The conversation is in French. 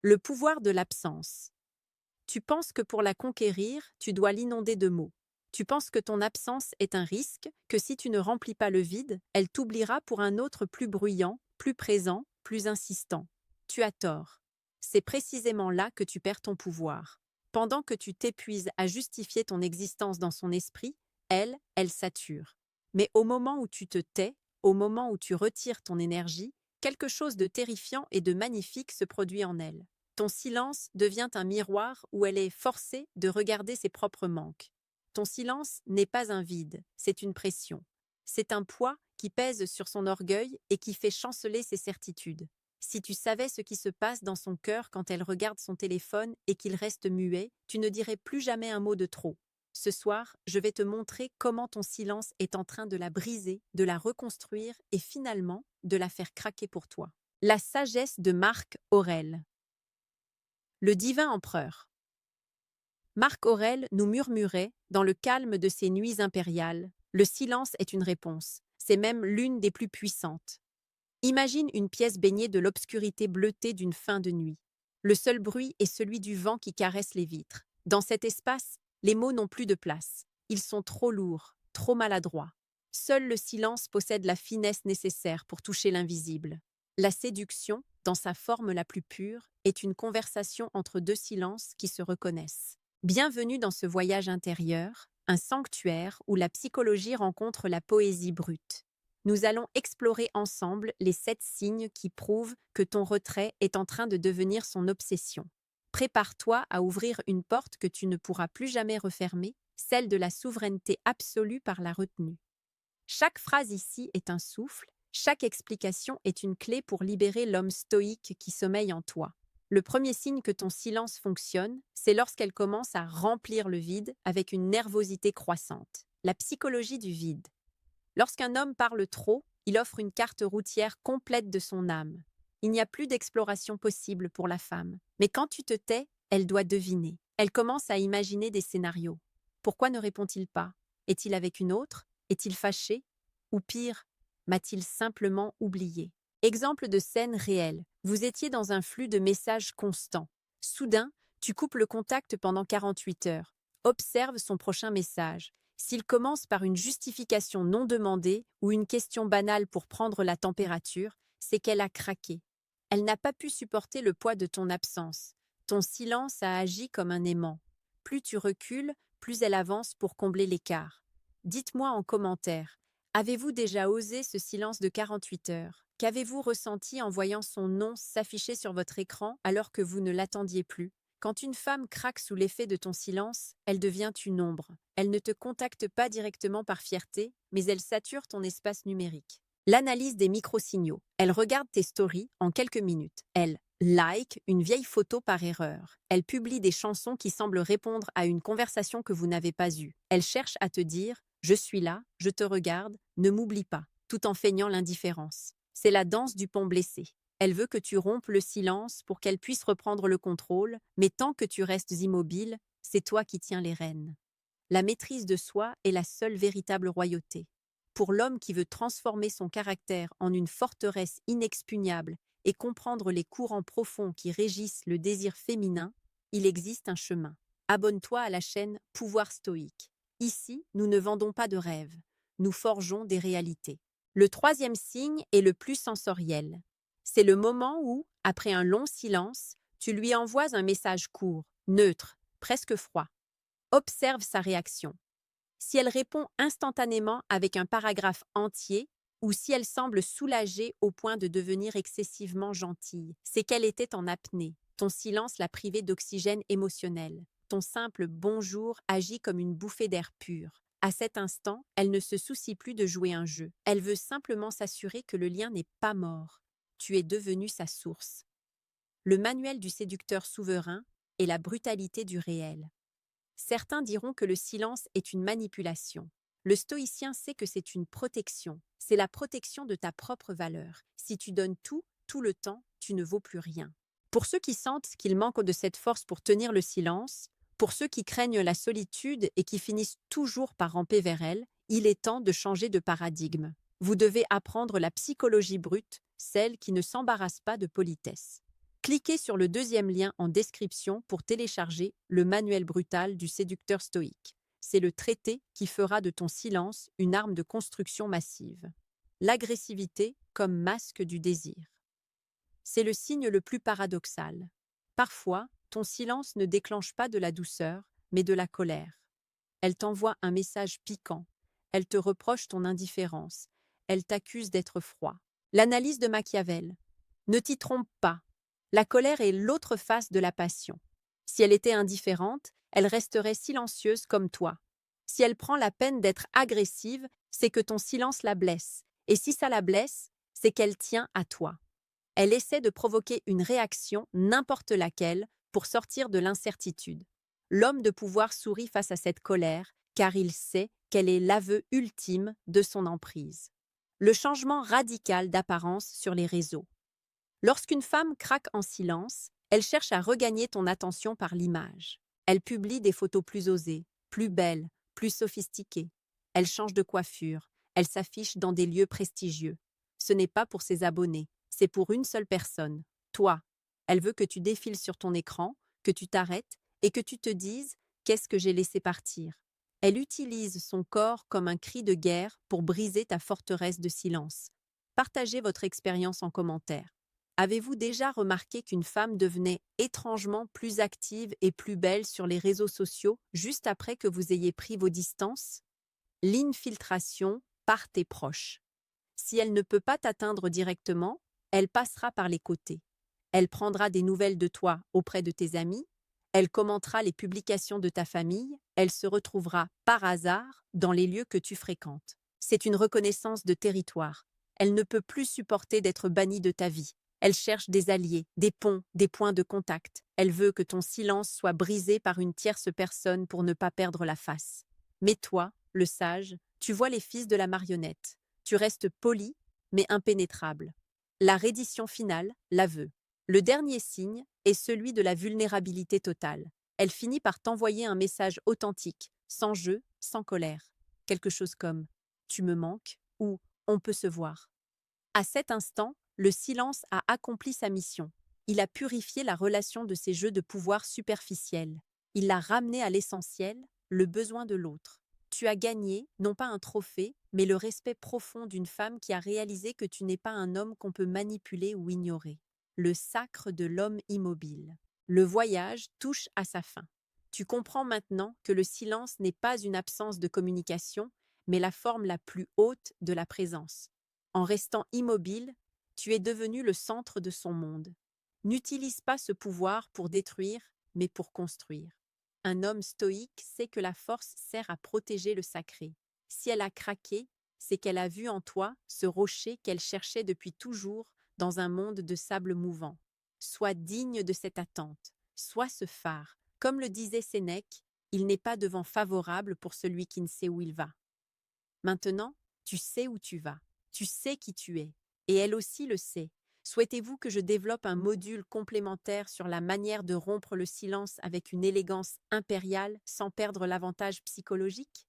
Le pouvoir de l'absence. Tu penses que pour la conquérir, tu dois l'inonder de mots. Tu penses que ton absence est un risque, que si tu ne remplis pas le vide, elle t'oubliera pour un autre plus bruyant, plus présent, plus insistant. Tu as tort. C'est précisément là que tu perds ton pouvoir. Pendant que tu t'épuises à justifier ton existence dans son esprit, elle sature. Mais au moment où tu te tais, au moment où tu retires ton énergie, quelque chose de terrifiant et de magnifique se produit en elle. Ton silence devient un miroir où elle est forcée de regarder ses propres manques. Ton silence n'est pas un vide, c'est une pression. C'est un poids qui pèse sur son orgueil et qui fait chanceler ses certitudes. Si tu savais ce qui se passe dans son cœur quand elle regarde son téléphone et qu'il reste muet, tu ne dirais plus jamais un mot de trop. Ce soir, je vais te montrer comment ton silence est en train de la briser, de la reconstruire et finalement de la faire craquer pour toi. La sagesse de Marc Aurèle. Le divin empereur. Marc Aurèle nous murmurait, dans le calme de ses nuits impériales, le silence est une réponse, c'est même l'une des plus puissantes. Imagine une pièce baignée de l'obscurité bleutée d'une fin de nuit. Le seul bruit est celui du vent qui caresse les vitres. Dans cet espace, les mots n'ont plus de place. Ils sont trop lourds, trop maladroits. Seul le silence possède la finesse nécessaire pour toucher l'invisible. La séduction, dans sa forme la plus pure, est une conversation entre deux silences qui se reconnaissent. Bienvenue dans ce voyage intérieur, un sanctuaire où la psychologie rencontre la poésie brute. Nous allons explorer ensemble les 7 signes qui prouvent que ton retrait est en train de devenir son obsession. Prépare-toi à ouvrir une porte que tu ne pourras plus jamais refermer, celle de la souveraineté absolue par la retenue. Chaque phrase ici est un souffle, chaque explication est une clé pour libérer l'homme stoïque qui sommeille en toi. Le premier signe que ton silence fonctionne, c'est lorsqu'elle commence à remplir le vide avec une nervosité croissante. La psychologie du vide. Lorsqu'un homme parle trop, il offre une carte routière complète de son âme. Il n'y a plus d'exploration possible pour la femme. Mais quand tu te tais, elle doit deviner. Elle commence à imaginer des scénarios. Pourquoi ne répond-il pas? Est-il avec une autre? Est-il fâché? Ou pire, m'a-t-il simplement oublié? Exemple de scène réelle. Vous étiez dans un flux de messages constants. Soudain, tu coupes le contact pendant 48 heures. Observe son prochain message. S'il commence par une justification non demandée ou une question banale pour prendre la température, c'est qu'elle a craqué. Elle n'a pas pu supporter le poids de ton absence. Ton silence a agi comme un aimant. Plus tu recules, plus elle avance pour combler l'écart. Dites-moi en commentaire, avez-vous déjà osé ce silence de 48 heures? Qu'avez-vous ressenti en voyant son nom s'afficher sur votre écran alors que vous ne l'attendiez plus? Quand une femme craque sous l'effet de ton silence, elle devient une ombre. Elle ne te contacte pas directement par fierté, mais elle sature ton espace numérique. L'analyse des microsignaux. Elle regarde tes stories en quelques minutes. Elle like une vieille photo par erreur. Elle publie des chansons qui semblent répondre à une conversation que vous n'avez pas eue. Elle cherche à te dire « Je suis là, je te regarde, ne m'oublie pas », tout en feignant l'indifférence. C'est la danse du pont blessé. Elle veut que tu rompes le silence pour qu'elle puisse reprendre le contrôle, mais tant que tu restes immobile, c'est toi qui tiens les rênes. La maîtrise de soi est la seule véritable royauté. Pour l'homme qui veut transformer son caractère en une forteresse inexpugnable et comprendre les courants profonds qui régissent le désir féminin, il existe un chemin. Abonne-toi à la chaîne Pouvoir Stoïque. Ici, nous ne vendons pas de rêves, nous forgeons des réalités. Le troisième signe est le plus sensoriel. C'est le moment où, après un long silence, tu lui envoies un message court, neutre, presque froid. Observe sa réaction. Si elle répond instantanément avec un paragraphe entier, ou si elle semble soulagée au point de devenir excessivement gentille, c'est qu'elle était en apnée. Ton silence l'a privée d'oxygène émotionnel. Ton simple bonjour agit comme une bouffée d'air pur. À cet instant, elle ne se soucie plus de jouer un jeu. Elle veut simplement s'assurer que le lien n'est pas mort. Tu es devenu sa source. Le manuel du séducteur souverain est la brutalité du réel. Certains diront que le silence est une manipulation. Le stoïcien sait que c'est une protection. C'est la protection de ta propre valeur. Si tu donnes tout, tout le temps, tu ne vaux plus rien. Pour ceux qui sentent qu'ils manquent de cette force pour tenir le silence, pour ceux qui craignent la solitude et qui finissent toujours par ramper vers elle, il est temps de changer de paradigme. Vous devez apprendre la psychologie brute, celle qui ne s'embarrasse pas de politesse. Cliquez sur le deuxième lien en description pour télécharger le manuel brutal du séducteur stoïque. C'est le traité qui fera de ton silence une arme de construction massive. L'agressivité comme masque du désir. C'est le signe le plus paradoxal. Parfois, ton silence ne déclenche pas de la douceur, mais de la colère. Elle t'envoie un message piquant. Elle te reproche ton indifférence. Elle t'accuse d'être froid. L'analyse de Machiavel. Ne t'y trompe pas. La colère est l'autre face de la passion. Si elle était indifférente, elle resterait silencieuse comme toi. Si elle prend la peine d'être agressive, c'est que ton silence la blesse. Et si ça la blesse, c'est qu'elle tient à toi. Elle essaie de provoquer une réaction, n'importe laquelle, pour sortir de l'incertitude. L'homme de pouvoir sourit face à cette colère, car il sait qu'elle est l'aveu ultime de son emprise. Le changement radical d'apparence sur les réseaux. Lorsqu'une femme craque en silence, elle cherche à regagner ton attention par l'image. Elle publie des photos plus osées, plus belles, plus sophistiquées. Elle change de coiffure, elle s'affiche dans des lieux prestigieux. Ce n'est pas pour ses abonnés, c'est pour une seule personne, toi. Elle veut que tu défiles sur ton écran, que tu t'arrêtes et que tu te dises « Qu'est-ce que j'ai laissé partir ?» Elle utilise son corps comme un cri de guerre pour briser ta forteresse de silence. Partagez votre expérience en commentaire. Avez-vous déjà remarqué qu'une femme devenait étrangement plus active et plus belle sur les réseaux sociaux juste après que vous ayez pris vos distances? L'infiltration par tes proches. Si elle ne peut pas t'atteindre directement, elle passera par les côtés. Elle prendra des nouvelles de toi auprès de tes amis, elle commentera les publications de ta famille, elle se retrouvera par hasard dans les lieux que tu fréquentes. C'est une reconnaissance de territoire. Elle ne peut plus supporter d'être bannie de ta vie. Elle cherche des alliés, des ponts, des points de contact. Elle veut que ton silence soit brisé par une tierce personne pour ne pas perdre la face. Mais toi, le sage, tu vois les fils de la marionnette. Tu restes poli, mais impénétrable. La reddition finale, l'aveu. Le dernier signe est celui de la vulnérabilité totale. Elle finit par t'envoyer un message authentique, sans jeu, sans colère. Quelque chose comme « tu me manques » ou « on peut se voir ». À cet instant, le silence a accompli sa mission. Il a purifié la relation de ces jeux de pouvoir superficiels. Il l'a ramené à l'essentiel, le besoin de l'autre. Tu as gagné, non pas un trophée, mais le respect profond d'une femme qui a réalisé que tu n'es pas un homme qu'on peut manipuler ou ignorer. Le sacre de l'homme immobile. Le voyage touche à sa fin. Tu comprends maintenant que le silence n'est pas une absence de communication, mais la forme la plus haute de la présence. En restant immobile, tu es devenu le centre de son monde. N'utilise pas ce pouvoir pour détruire, mais pour construire. Un homme stoïque sait que la force sert à protéger le sacré. Si elle a craqué, c'est qu'elle a vu en toi ce rocher qu'elle cherchait depuis toujours dans un monde de sable mouvant. Sois digne de cette attente, sois ce phare. Comme le disait Sénèque, il n'est pas de vent favorable pour celui qui ne sait où il va. Maintenant, tu sais où tu vas, tu sais qui tu es, et elle aussi le sait. Souhaitez-vous que je développe un module complémentaire sur la manière de rompre le silence avec une élégance impériale sans perdre l'avantage psychologique?